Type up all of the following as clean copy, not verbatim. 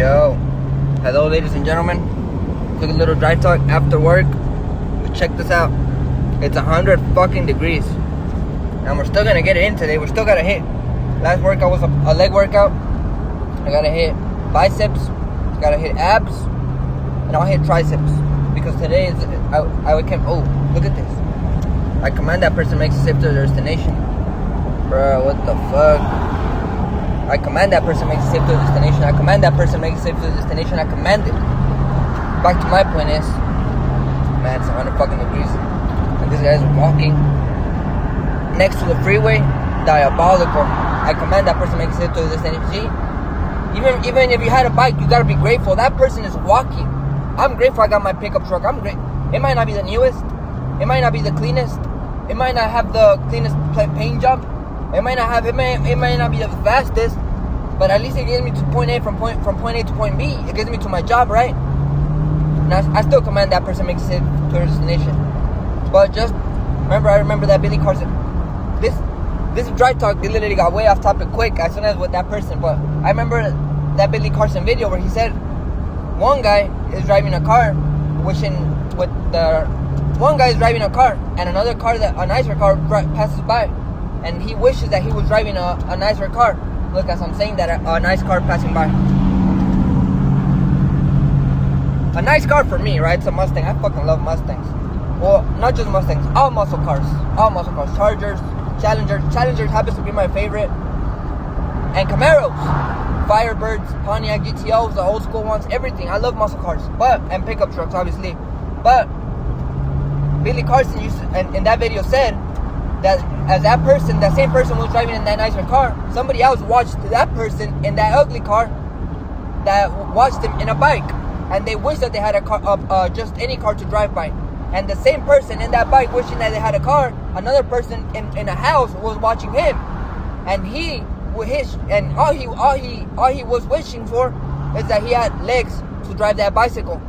Yo, hello ladies and gentlemen. Took a little dry talk after work. But check this out. It's 100 fucking degrees. And we're still gonna get it in today. We're still gotta hit. Last workout was a leg workout. I gotta hit biceps, gotta hit abs, and I'll hit triceps. Because today is, I can, oh, look at this. I command that person makes it safe to their destination. Bro, what the fuck? I command that person makes it safe to the destination. I command that person makes it safe to the destination. I command it. Back to my point is, man, it's 100 fucking degrees. And this guy's walking next to the freeway. Diabolical. I command that person makes it safe to the destination. See? Even if you had a bike, you gotta be grateful. That person is walking. I'm grateful I got my pickup truck. I'm great. It might not be the newest. It might not be the cleanest. It might not have the cleanest paint job. It might not be the fastest, but at least it gets me to point A from point A to point B. It gets me to my job, right? And I still command that person makes it to their destination. But just remember, I remember that Billy Carson. This dry talk literally got way off topic quick as soon as with that person. But I remember that Billy Carson video where he said one guy is driving a car, one guy is driving a car, and another car, a nicer car, passes by. And he wishes that he was driving a nicer car. Look, as I'm saying that, a nice car passing by. A nice car for me, right? It's a Mustang. I fucking love Mustangs. Well, not just Mustangs. All muscle cars. Chargers, Challengers happens to be my favorite. And Camaros. Firebirds, Pontiac GTOs, the old school ones, everything. I love muscle cars. And pickup trucks, obviously. But Billy Carson in that video said that as that same person was driving in that nicer car, somebody else watched that person in that ugly car that watched him in a bike, and they wish that they had a car, just any car to drive by. And the same person in that bike wishing that they had a car, another person in a house was watching him, and all he was wishing for is that he had legs to drive that bicycle.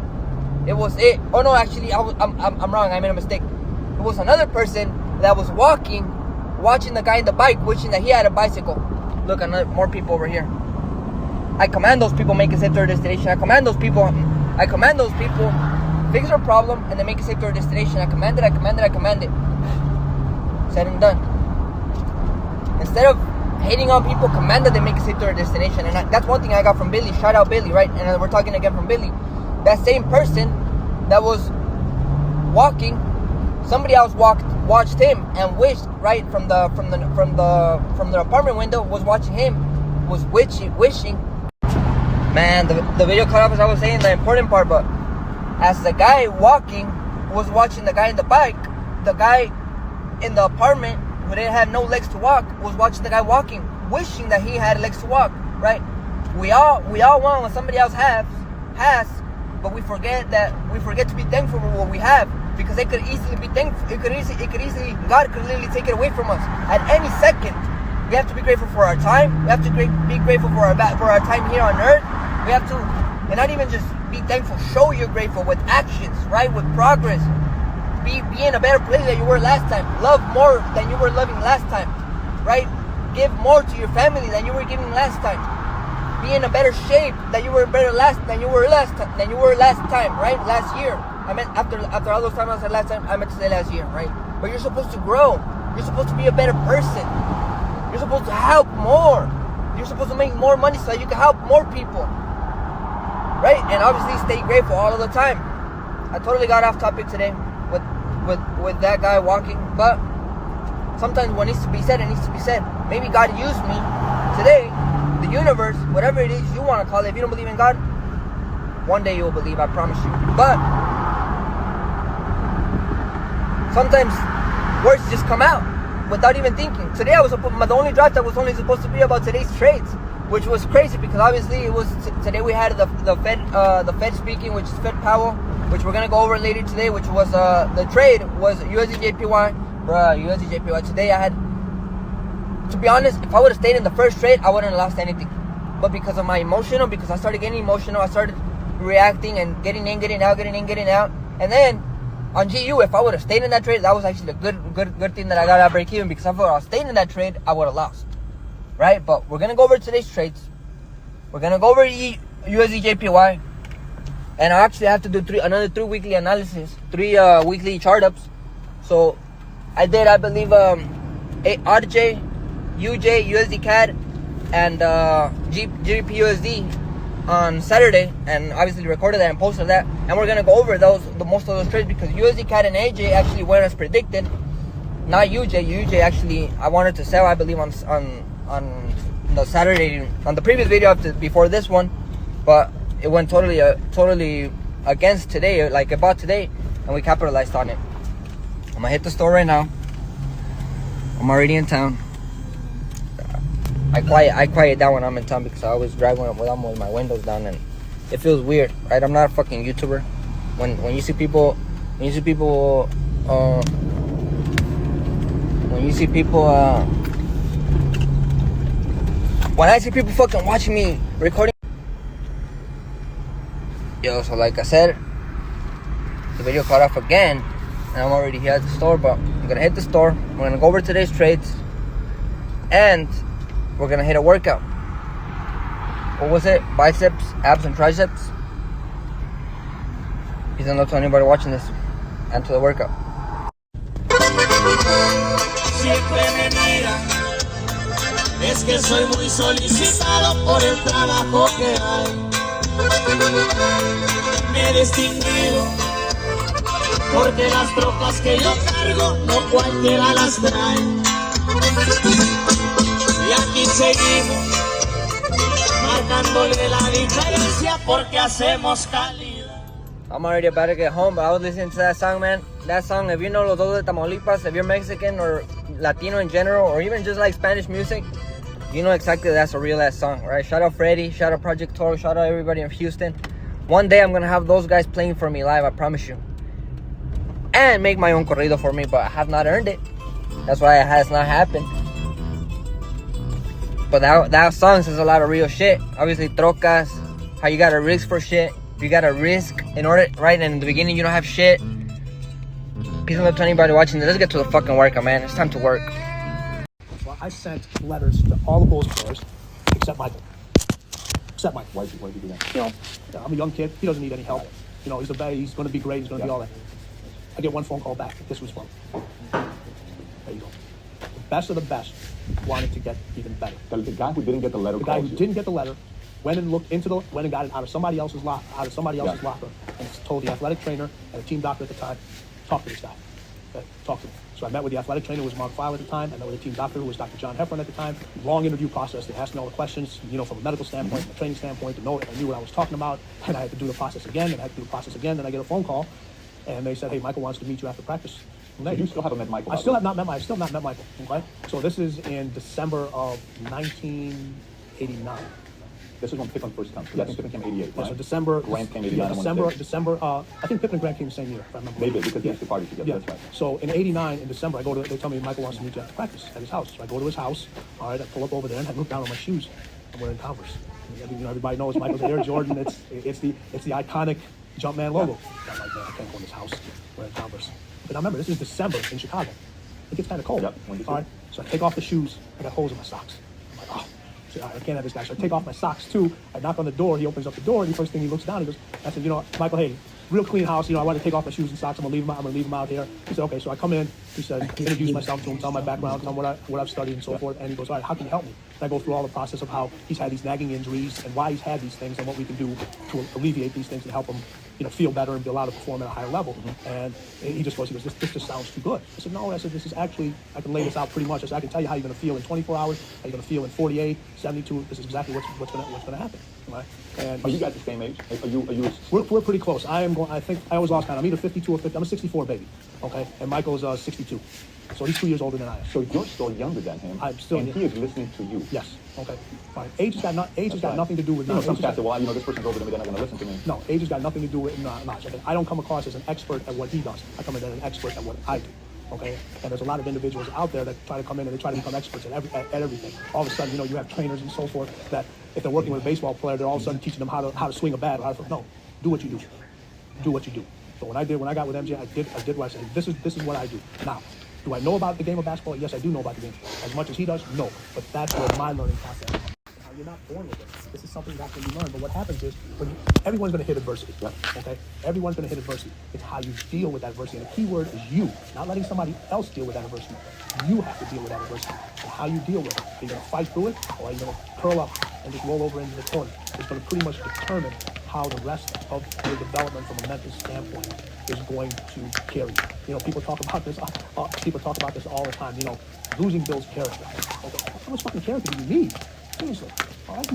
It was it. Oh no, actually, I'm wrong. I made a mistake. It was another person that was watching the guy in the bike, wishing that he had a bicycle. Look, more people over here. I command those people make it safe to their destination. I command those people fix their problem and then make it safe to their destination. I command it. Said and done. Instead of hating on people, command that they make it safe to their destination. And that's one thing I got from Billy. Shout out Billy, right? And we're talking again from Billy. That same person that was walking, somebody else watched him and wished, right, from the apartment window, was watching him, was wishing. Man, the video cut off as I was saying the important part, but as the guy walking was watching the guy in the bike, the guy in the apartment who didn't have no legs to walk was watching the guy walking, wishing that he had legs to walk, right? We all want what somebody else has, but we forget to be thankful for what we have. Because it could easily be thankful. God could literally take it away from us at any second. We have to be grateful for our time. We have to be grateful for our time here on earth. We have to, and not even just be thankful. Show you're grateful with actions, right? With progress. Be in a better place than you were last time. Love more than you were loving last time, right? Give more to your family than you were giving last time. Be in a better shape than you were last time, right? Last year. I meant after all those times I said last time, I meant to say last year, right? But you're supposed to grow. You're supposed to be a better person. You're supposed to help more. You're supposed to make more money so that you can help more people, right? And obviously stay grateful all of the time. I totally got off topic today with that guy walking, but sometimes what needs to be said, it needs to be said. Maybe God used me today, the universe, whatever it is you want to call it. If you don't believe in God, one day you will believe, I promise you. But sometimes words just come out without even thinking. Today the only draft that was only supposed to be about today's trades, which was crazy because obviously it was today we had the Fed speaking, which is Fed Powell, which we're gonna go over later today, which was the trade was USD-JPY. USD-JPY. Today I had, to be honest, if I would have stayed in the first trade, I wouldn't have lost anything. But because of because I started getting emotional, I started reacting and getting in, getting out, and then on GU, if I would have stayed in that trade, that was actually a good thing that I got out break even, because if I would have stayed in that trade, I would have lost, right? But we're gonna go over today's trades. We're gonna go over USD JPY. And I actually have to do another 3 weekly analysis, 3 weekly chart ups. So I did, I believe, RJ, UJ, USD CAD, and GBP USD on Saturday, and obviously recorded that and posted that. And we're gonna go over most of those trades, because USD CAD and AJ actually went as predicted. Not UJ. UJ actually I wanted to sell, I believe, on the Saturday, on the previous video before this one, but it went totally against today, like it bought today, and we capitalized on it. I'm gonna hit the store right now. I'm already in town. I quiet down when I'm in town, because I always drive with my windows down, and it feels weird, right? I'm not a fucking YouTuber. When you see people when I see people fucking watching me recording. Yo, so like I said, the video cut off again, and I'm already here at the store, but I'm gonna hit the store. We're gonna go over today's trades, and we're gonna hit a workout. What was it? Biceps, abs, and triceps. Please don't to anybody watching this, and to the workout. Siempre me miran, es que soy muy solicitado por el trabajo que hay. Me he distinguido porque las tropas que yo cargo no cualquiera las trae. Y aquí seguimos marcándole la diferencia porque hacemos calidad. I'm already about to get home, but I was listening to that song, man. That song, if you know Los Dos de Tamaulipas, if you're Mexican or Latino in general, or even just like Spanish music, you know exactly that's a real ass song, right? Shout out Freddy, shout out Project Toro, shout out everybody in Houston. One day I'm gonna have those guys playing for me live, I promise you. And make my own corrido for me, but I have not earned it. That's why it has not happened. But that song says a lot of real shit. Obviously, trocas, how you gotta risk for shit. You gotta risk in order, right? And in the beginning, you don't have shit. Peace and love to anybody watching this. Let's get to the fucking workout, man. It's time to work. Well, I sent letters to all the Bulls players except Michael. Why did you do that? You know, I'm a young kid. He doesn't need any help. You know, he's the best. He's going to be great. He's going to be all that. I get one phone call back. This was from. There you go. The best of the best wanted to get even better. The guy who didn't get the letter. The guy who didn't get the letter went and looked into went and got it out of somebody else's locker, and told the athletic trainer and the team doctor at the time, talk to this guy. Okay, talk to him. So I met with the athletic trainer, who was Mark File at the time. I met with the team doctor, who was Dr. John Heffron at the time. Long interview process. They asked me all the questions, you know, from a medical standpoint, from a training standpoint, to know if I knew what I was talking about. And I had to do the process again, and I had to do the process again. Then I get a phone call, and they said, hey, Michael wants to meet you after practice. You still haven't met Michael? I still have not met Michael. Okay, so this is in December of 1989. This is when Pippen first comes. Yes. I think Pippen came 88, Yeah, right? so December. Grant came 89. December. I think Pippen and Grant came the same year, if I remember. Maybe, because they used to party together. Yeah. That's right. So in '89, in December, they tell me Michael wants to meet you after practice at his house. So I go to his house. All right, I pull up over there and I look down on my shoes. I'm wearing Converse. You know, everybody knows Michael's Air Jordan. It's the iconic Jumpman logo. I'm like, man, I can't go in this house wearing Converse. But I remember, this is December in Chicago. It gets kind of cold. Yep. All right, so I take off the shoes. I got holes in my socks. I'm like, oh. So I can't have this guy. So I take off my socks too. I knock on the door. He opens up the door. And the first thing he looks down, he goes, I said, you know, Michael, hey, real clean house. You know, I want to take off my shoes and socks. I'm gonna leave them out here. He said, okay. So I come in. He said, introduce myself to him, tell my background, tell him what I've studied and so forth. And he goes, all right, how can you help me? And I go through all the process of how he's had these nagging injuries and why he's had these things and what we can do to alleviate these things and help him, you know, feel better and be allowed to perform at a higher level. And he goes, this just sounds too good. I said, no. I said, this is actually, I can lay this out pretty much. I said, I can tell you how you're going to feel in 24 hours, how you're going to feel in 48, 72. This is exactly what's going to happen. Right? And are you guys the same age? Are you? We're pretty close. I think I always lost count. I'm either 52 or 50. I'm a 64 baby. Okay, and Michael's 62. So he's 2 years older than I am. So you're still younger than him. I'm still. And he is listening to you. Yes. Okay. Fine. Age has got nothing to do with. You know, some guys say, well, you know, this person's older than me. They're not going to listen to me. No, age has got nothing to do with knowledge. Okay? I don't come across as an expert at what he does. I come in as an expert at what I do. Okay, and there's a lot of individuals out there that try to come in and they try to become experts at everything. All of a sudden, you know, you have trainers and so forth that if they're working with a baseball player, they're all of a sudden teaching them how to swing a bat. No, do what you do. Do what you do. So when I got with MJ, I did what I said. This is what I do. Now, do I know about the game of basketball? Yes, I do know about the game. As much as he does, no. But that's where my learning process. You're not born with it. This is something that can be learned. But what happens is everyone's going to hit adversity. Okay, everyone's going to hit adversity. It's how you deal with that adversity. And the key word is you, not letting somebody else deal with that adversity. You have to deal with that adversity. And how you deal with it. Are you going to fight through it, or are you going to curl up and just roll over into the corner? It's going to pretty much determine how the rest of your development from a mental standpoint is going to carry. You know, people talk about this. People talk about this all the time. You know, losing builds character. Okay. How much fucking character do you need? Seriously. All right.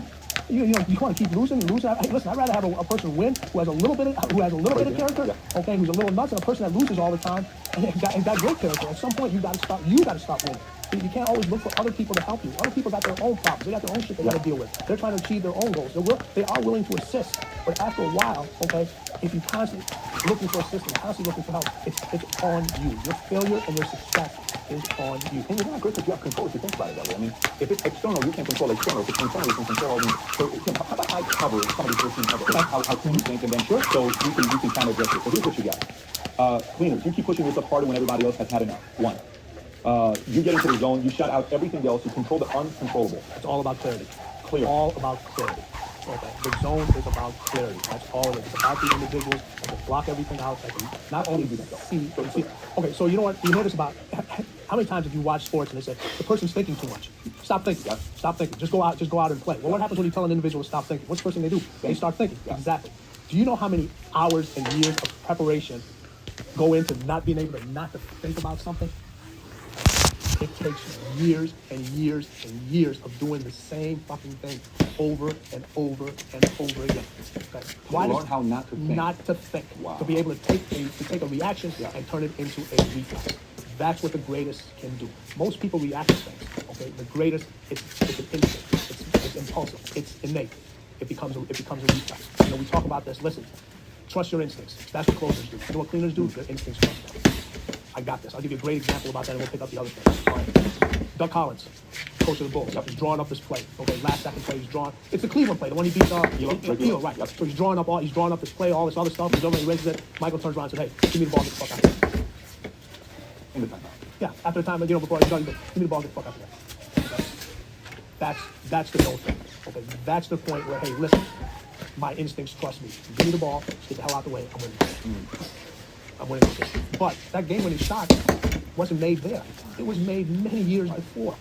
You want to keep losing and losing. Hey, listen, I'd rather have a person win who has a little bit of character. Okay, who's a little nuts, and a person that loses all the time and got great character. At some point, you got to stop. You got to stop winning. You can't always look for other people to help you. Other people got their own problems. They got their own shit they got to deal with. They're trying to achieve their own goals. They are willing to assist, but after a while, okay, if you constantly looking for assistance, constantly looking for help, it's on you. Your failure and your success is on you. And it's not great that you have control if you think about it that way. I mean, if it's external, you can control external. If it's internal, you can control all the. So, Tim, how about I cover some of these routines, how clean you think, and then so you can kind of address it. So here's what you got. Cleaners, you keep pushing yourself harder when everybody else has had enough. One. You get into the zone, you shut out everything else, you control the uncontrollable. It's all about clarity. Clear. All about clarity. Okay. The zone is about clarity. That's all it is. It's about the individuals that can block everything out, that can not only see. Okay, so you know what? You notice about how many times have you watched sports and they say the person's thinking too much? Stop thinking. Yeah. Stop thinking. Just go out and play. Well, what happens when you tell an individual to stop thinking? What's the first thing they do? They start thinking. Yeah. Exactly. Do you know how many hours and years of preparation go into not being able to think about something? It takes years and years and years of doing the same fucking thing over and over and over again. Okay. Why learn how not to think? Not to think. Wow. To be able to take a reaction and turn it into a reflex. That's what the greatest can do. Most people react to things. Okay. The greatest, it's an instinct. It's impulsive. It's innate. It becomes a reflex. You know, we talk about this. Listen, trust your instincts. That's what closers do. You know what cleaners do? Their instincts trust them. I got this. I'll give you a great example about that, and we'll pick up the other thing. All right. Doug Collins, coach of the Bulls, he's drawing up his play. Okay, last second play, he's drawing. It's the Cleveland play, the one he beats Elo, right? Yep. So he's drawing up his play, all this other stuff. He's over, he raises it. Michael turns around and says, "Hey, give me the ball, get the fuck out of here." In the time. Yeah, after the time, before he's done, give me the ball, get the fuck out of here. Okay? That's the no thing. Okay, that's the point where, hey, listen, my instincts trust me. Give me the ball, get the hell out the way. I'm winning. I'm winning this game. But that game-winning shot wasn't made there. It was made many years before.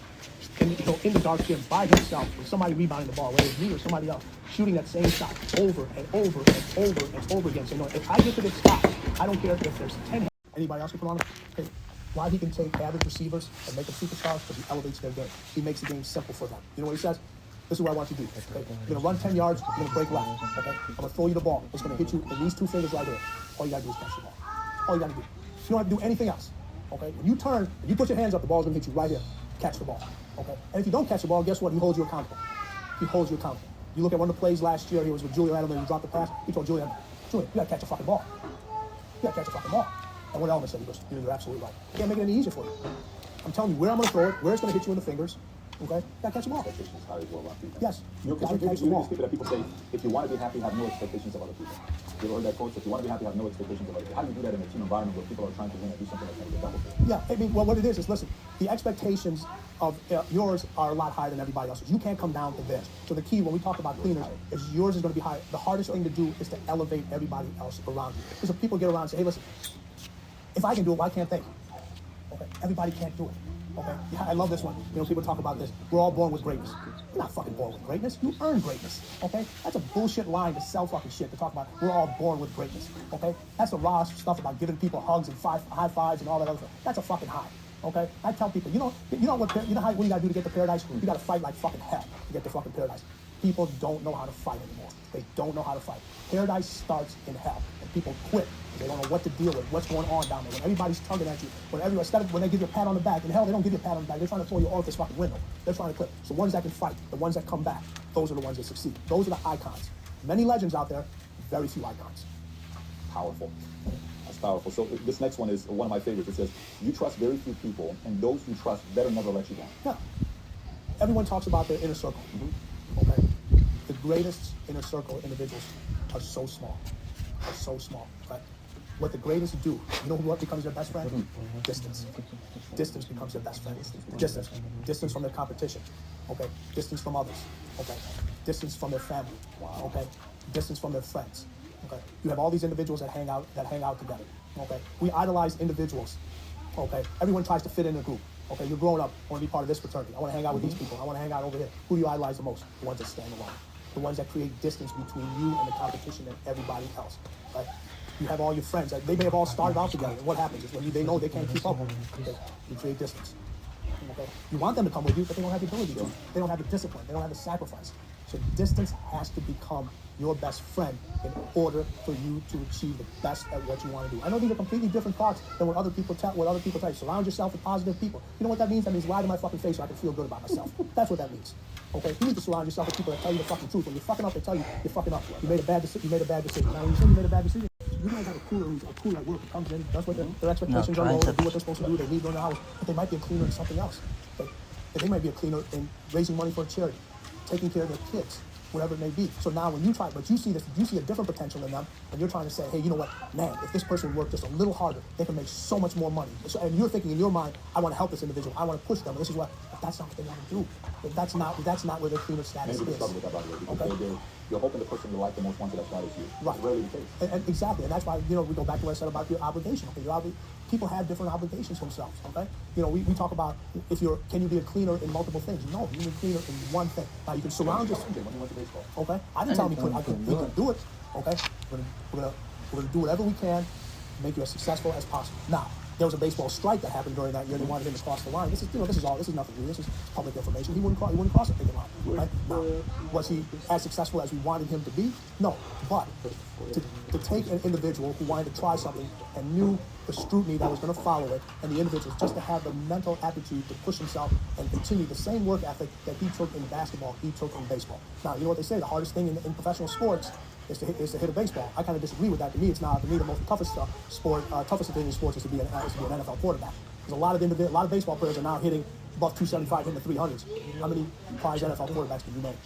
In the dark gym, by himself, with somebody rebounding the ball, whether it's me or somebody else, shooting that same shot over and over and over and over again. So, if I get to this spot, I don't care if there's 10. Anybody else can put on it? Okay. Why he can take average receivers and make them superstars? Because he elevates their game. He makes the game simple for them. You know what he says? This is what I want you to do. Okay? You're going to run 10 yards, you're going to break left. Okay? I'm going to throw you the ball. It's going to hit you in these two fingers right here. All you got to do is catch the ball. All you got to do. You don't have to do anything else. Okay? When you turn, if you put your hands up, the ball's going to hit you right here. Catch the ball. Okay? And if you don't catch the ball, guess what? He holds you accountable. He holds you accountable. You look at one of the plays last year, he was with Julian Edelman, he dropped the pass. He told Julian, you got to catch a fucking ball. You got to catch a fucking ball. And what Edelman said, he goes, you're absolutely right. Can't make it any easier for you. I'm telling you where I'm going to throw it, where it's going to hit you in the fingers. Okay? You got to catch the ball. Expectations high as well about people. Yes. You know, because that people say, if you want to be happy, have no expectations of other people. You ever heard that quote? If you want to be happy, have no expectations of other people. How do you do that in a team environment where people are trying to win and do something that's going to get double? Yeah, I mean, well, what it is listen, the expectations of yours are a lot higher than everybody else's. You can't come down to this. So the key when we talk about cleaners is yours is going to be higher. The hardest thing to do is to elevate everybody else around you. Because if people get around and say, hey, listen, if I can do it, why can't they? Okay, everybody can't do it. Okay, yeah, I love this one. You know, people talk about this. We're all born with greatness. You're not fucking born with greatness. You earn greatness. Okay, that's a bullshit line to sell fucking shit to talk about. We're all born with greatness. Okay, that's the raw stuff about giving people hugs and high fives and all that other stuff. That's a fucking high. Okay, I tell people, you know what you gotta do to get to paradise? You gotta fight like fucking hell to get to fucking paradise. People don't know how to fight anymore. They don't know how to fight. Paradise starts in hell, and people quit. They don't know what to deal with, what's going on down there. When everybody's tugging at you, when they give you a pat on the back, in hell they don't give you a pat on the back. They're trying to throw you off this fucking window. They're trying to quit. So ones that can fight, the ones that come back, those are the ones that succeed. Those are the icons. Many legends out there, very few icons. Powerful. That's powerful. So this next one is one of my favorites. It says, you trust very few people, and those you trust better never let you down. Yeah. Everyone talks about their inner circle. Okay. The greatest inner circle individuals are so small. Are so small. Right? What the greatest do, you know what becomes their best friend? Distance. Distance becomes their best friend. Distance. Distance from their competition. Okay? Distance from others. Okay, distance from their family. Okay, distance from their friends. Okay, you have all these individuals that hang out together. Okay, we idolize individuals. Okay, everyone tries to fit in a group. Okay, you're growing up, I want to be part of this fraternity. I want to hang out with these people. I want to hang out over here. Who do you idolize the most? The ones that stand alone. The ones that create distance between you and the competition and everybody else. Right? You have all your friends. They may have all started out together. And what happens is when they know they can't keep up, okay, you create distance. Okay? You want them to come with you, but they don't have the ability to. They don't have the discipline. They don't have the sacrifice. So distance has to become your best friend in order for you to achieve the best at what you want to do. I know these are completely different thoughts than what other people tell you. Surround yourself with positive people. You know what that means? That means lie to my fucking face so I can feel good about myself. That's what that means. Okay? You need to surround yourself with people that tell you the fucking truth. When you're fucking up, they tell you you're fucking up. You made a bad decision. Now, when you say you made a bad decision, you might have a cleaner at work who comes in, does what their expectations are, they do what they're supposed to do, they leave during the hours, but they might be a cleaner in something else. Okay? They might be a cleaner in raising money for a charity, taking care of their kids, whatever it may be. So now when you try, but you see a different potential in them, and you're trying to say, hey, you know what, man, if this person worked just a little harder, they can make so much more money. So, and you're thinking in your mind, I want to help this individual, I want to push them, and this is what, but that's not what they want to do. But that's not where their cleaner status is. Struggle with that, by the way, because you're hoping the person you like the most wants to that status you. Right. It's rarely the case. And exactly, and that's why, we go back to what I said about your obligation. Okay, people have different obligations themselves. Okay, we talk about can you be a cleaner in multiple things? No, you can be a cleaner in one thing. Now you can surround yourself. When you went to baseball. Okay, I didn't tell him we could do it. Okay, we're gonna do whatever we can to make you as successful as possible. Now, there was a baseball strike that happened during that year. They wanted him to cross the line. This is nothing new. This is public information. He wouldn't cross the picket line. Right? Now, was he as successful as we wanted him to be? No. But to take an individual who wanted to try something and knew the scrutiny that was going to follow it, and the individual just to have the mental aptitude to push himself and continue the same work ethic that he took in basketball, he took in baseball. Now, you know what they say? The hardest thing in professional sports is to hit a baseball. I kind of disagree with that. To me, the toughest thing in sports is to be an NFL quarterback. Because a lot of baseball players are now hitting above 275, hitting the 300s. How many prize NFL quarterbacks can you name?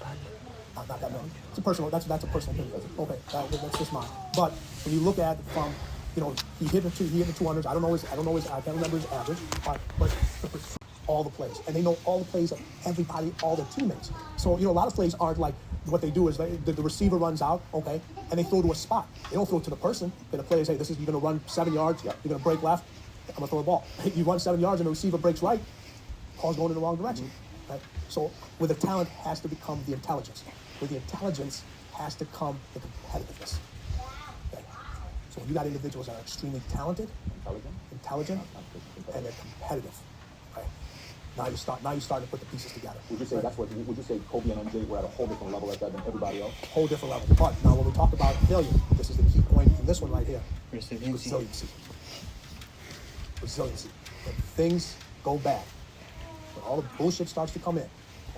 Not that many. It's a personal. That's a personal opinion. Okay, that's just mine. But when you look at it from, he hit the 200s. I can't remember his average, but all the plays, and they know all the plays of everybody, all their teammates. So a lot of plays aren't like. What they do is the receiver runs out, okay, and they throw to a spot. They don't throw it to the person. The player say, you're going to run 7 yards, you're going to break left, I'm going to throw a ball. You run 7 yards and the receiver breaks right, ball's going in the wrong direction. Right? So where the talent has to become the intelligence. Where the intelligence has to come the competitiveness. Okay? So you got individuals that are extremely talented, intelligent, and they're competitive. Okay? Now you're starting to put the pieces together. Would you say would you say Kobe and MJ were at a whole different level like that than everybody else? Whole different level. But now when we talk about failure, this is the key point in this one right here. Resiliency. When things go bad, when all the bullshit starts to come in,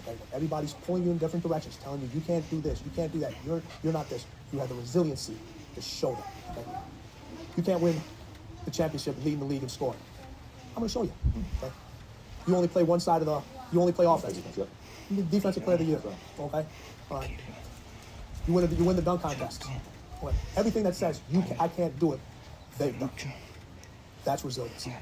okay, when everybody's pulling you in different directions, telling you can't do this, you can't do that, you're not this, you have the resiliency to show them. Okay? You can't win the championship leading the league in scoring. I'm going to show you. Okay? You only play one side of you only play offense. Defensive player of the year. Okay? All right. You win the dunk contest. Okay. Everything that says I can't do it, they've done. That's resiliency.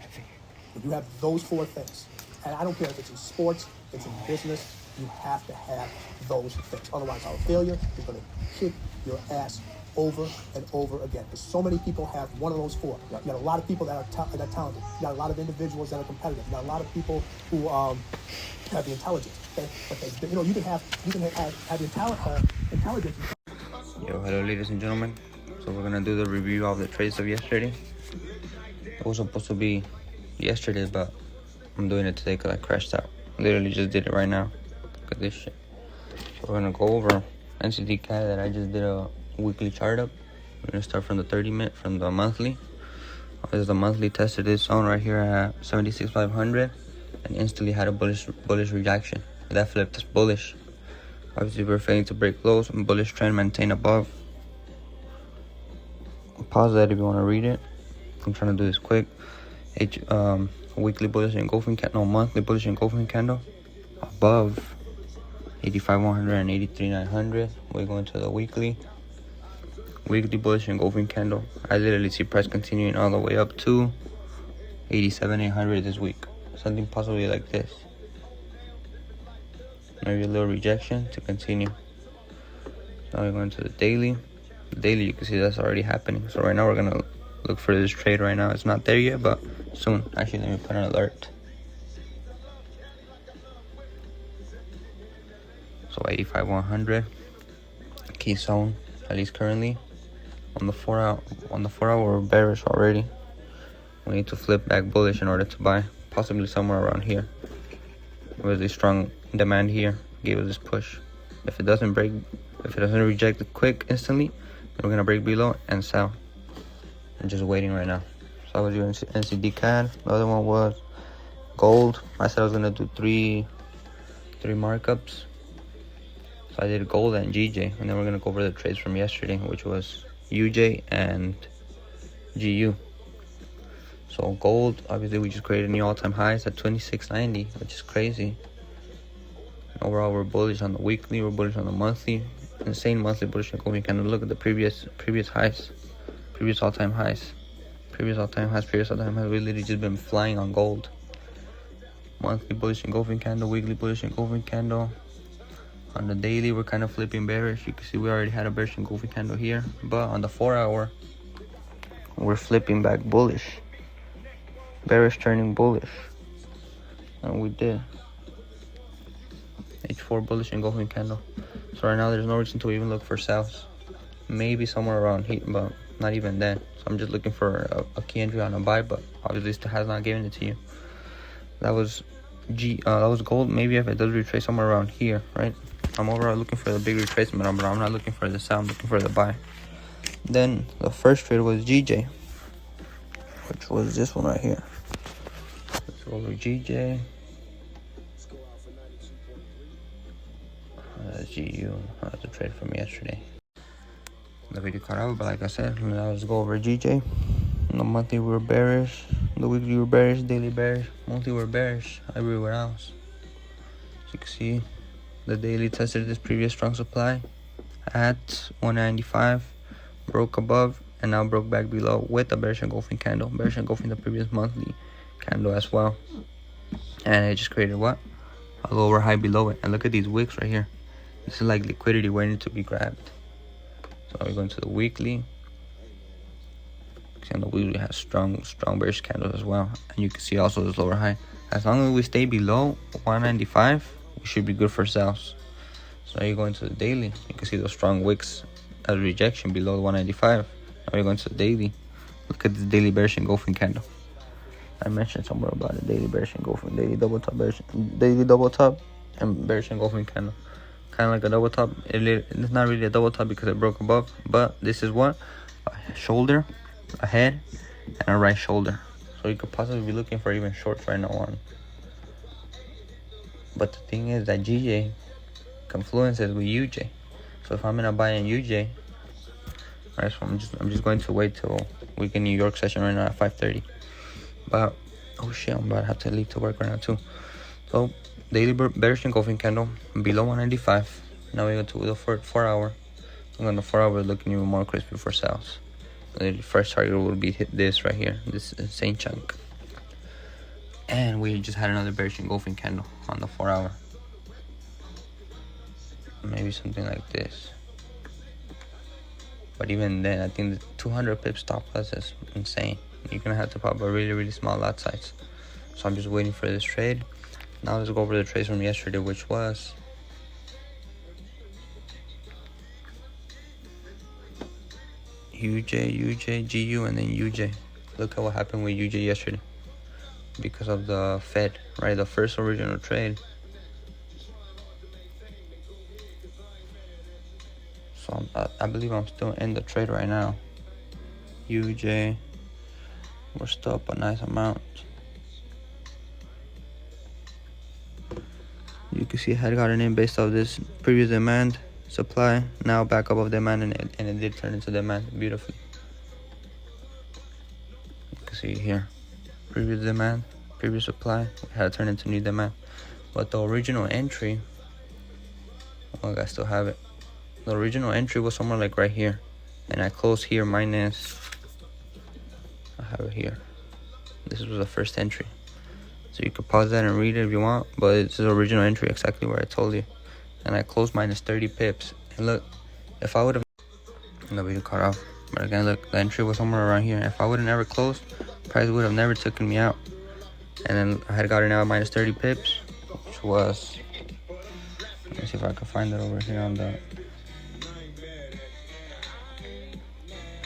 When you have those four things, and I don't care if it's in sports, it's in business, you have to have those things. Otherwise, our failure is going to kick your ass over and over again. Because so many people have one of those four. You got a lot of people that are talented. You got a lot of individuals that are competitive. You got a lot of people who have the intelligence. Okay? But you can have your intelligence. Yo, hello ladies and gentlemen. So we're gonna do the review of the trades of yesterday. It was supposed to be yesterday, but I'm doing it today because I crashed out. Literally just did it right now. Look at this shit. So we're gonna go over NCT Cat that I just did a weekly chart up. We're gonna start from the 30-minute, from the monthly. This is the monthly, tested this zone right here at 76,500 and instantly had a bullish rejection. That flipped us bullish. Obviously we're failing to break lows and bullish trend maintain above. Pause that if you want to read it. I'm trying to do this quick. Weekly bullish engulfing candle, monthly bullish engulfing candle above 85,100 and 83,900. We're going to the weekly bullish engulfing candle. I literally see price continuing all the way up to 87,800 this week. Something possibly like this. maybe a little rejection to continue. Now we're going to the daily. The daily, you can see that's already happening. So right now we're gonna look for this trade right now. It's not there yet, but soon. Actually, let me put an alert. So 85 100 key zone, at least currently. On the 4 hour, we're bearish already. We need to flip back bullish in order to buy, possibly somewhere around here. Really strong demand here gave us this push. If it doesn't reject it quick instantly, then we're gonna break below and sell. I'm just waiting right now. So I was doing NCD CAD. The other one was gold. I said I was gonna do three markups. So I did gold and GJ, and then we're gonna go over the trades from yesterday, which was UJ and GU. So gold, obviously we just created new all-time highs at 26.90, which is crazy. And overall, we're bullish on the weekly, we're bullish on the monthly. Insane monthly bullish engulfing candle. Look at the previous highs, previous all-time highs. We literally just been flying on gold. Monthly bullish engulfing candle, weekly bullish engulfing candle. On the daily, we're kind of flipping bearish. You can see we already had a bearish engulfing candle here, but on the 4 hour, we're flipping back bullish. Bearish turning bullish, and we did. H4 bullish engulfing candle. So right now, there's no reason to even look for sells. Maybe somewhere around here, but not even then. So I'm just looking for a key entry on a buy, but obviously still has not given it to you. That was that was gold. Maybe if it does retrace somewhere around here, right? I'm overall looking for the big retracement, but I'm not looking for the sell. I'm looking for the buy. Then the first trade was GJ, which was this one right here. Let's go over GJ. That's GU. That's a trade from yesterday. The video cut out, but like I said, let's go over GJ. On the monthly we were bearish, the weekly we were bearish, daily bearish, monthly we were bearish, everywhere else. As you can see, the daily tested this previous strong supply at 195, broke above, and now broke back below with a bearish engulfing candle, bearish engulfing the previous monthly candle as well. And it just created what? A lower high below it. And look at these wicks right here. This is like liquidity waiting to be grabbed. So we're going to the weekly. See, on the weekly has strong bearish candles as well. And you can see also this lower high. As long as we stay below 195, we should be good for sales. So you're going to the daily. You can see those strong wicks as rejection below the 195. Now we're going to the daily. Look at this daily bearish engulfing candle. I mentioned somewhere about it. Daily bearish engulfing, daily double top and bearish engulfing candle. Kind of like a double top. It's not really a double top because it broke above, but this is what? A shoulder, a head, and a right shoulder. So you could possibly be looking for even shorts right now on. But the thing is that GJ confluences with UJ. So if I'm gonna buy in UJ, alright, so I'm just going to wait till weekend New York session right now at 5:30. But oh shit, I'm about to have to leave to work right now too. So daily bearish engulfing candle below 195. Now we go to the 4 hour. And on the 4 hour, we're looking even more crispy for sales. The first target will be hit this right here, this insane chunk. And we just had another bearish engulfing candle on the 4 hour. Maybe something like this. But even then, I think the 200 pip stop loss is insane. You're gonna have to pop a really small lot size. So I'm just waiting for this trade. Now let's go over the trades from yesterday, which was UJ, GU, and then UJ. Look at what happened with UJ yesterday because of the Fed, right? The first original trade. So I believe I'm still in the trade right now. UJ, we're still up a nice amount. You can see it had gotten in based off this previous demand, supply, now back above demand, and it did turn into demand beautifully. You can see here, previous demand, previous supply, it had turned into new demand. But the original entry, oh, I still have it. The original entry was somewhere like right here, and I closed here minus, I have it here. This was the first entry. So you could pause that and read it if you want, but it's the original entry exactly where I told you. And I closed minus 30 pips. And look, if I would have, the video cut off, but again, look, the entry was somewhere around here. If I would have never closed, price would have never taken me out. And then I had gotten out minus 30 pips, which was, let me see if I can find it over here on the,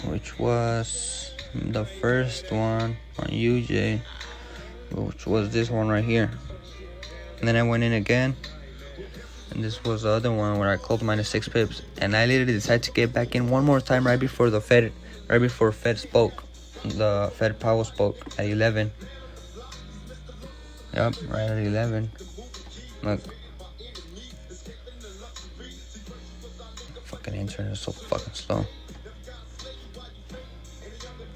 which was the first one on UJ, which was this one right here. And then I went in again, and this was the other one where I closed minus 6 pips. And I literally decided to get back in one more time right before the Fed, right before Fed spoke. The Fed Powell spoke at 11. Yep, right at 11. Look. Fucking internet is so fucking slow.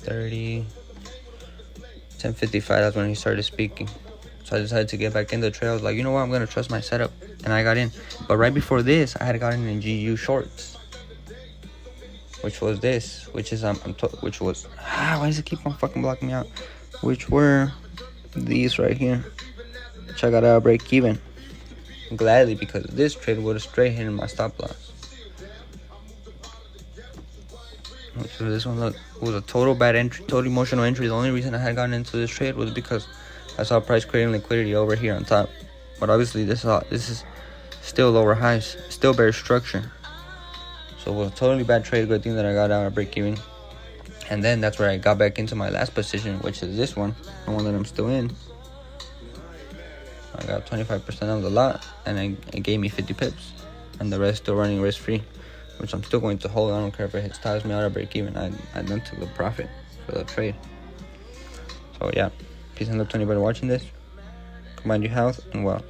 30. 10:55, that's when he started speaking. So I decided to get back in the trail. I was like, you know what, I'm gonna trust my setup. And I got in. But right before this, I had gotten in GU shorts. Which was this. Which is, which was, why does it keep on fucking blocking me out? Which were these right here. Which I got out of break even. Gladly, because this trade would have straight hit my stop loss. So this one, look, was a total bad entry, total emotional entry. The only reason I had gotten into this trade was because I saw price creating liquidity over here on top. But obviously this is still lower highs, still bear structure. So it was a totally bad trade. Good thing that I got out of break even. And then that's where I got back into my last position, which is this one, the one that I'm still in. I got 25% of the lot, and it gave me 50 pips, and the rest still running risk free, which I'm still going to hold. I don't care if it ties me out of break even. I then took the profit for the trade. So yeah, peace and love to anybody watching this. Combine your health and wealth.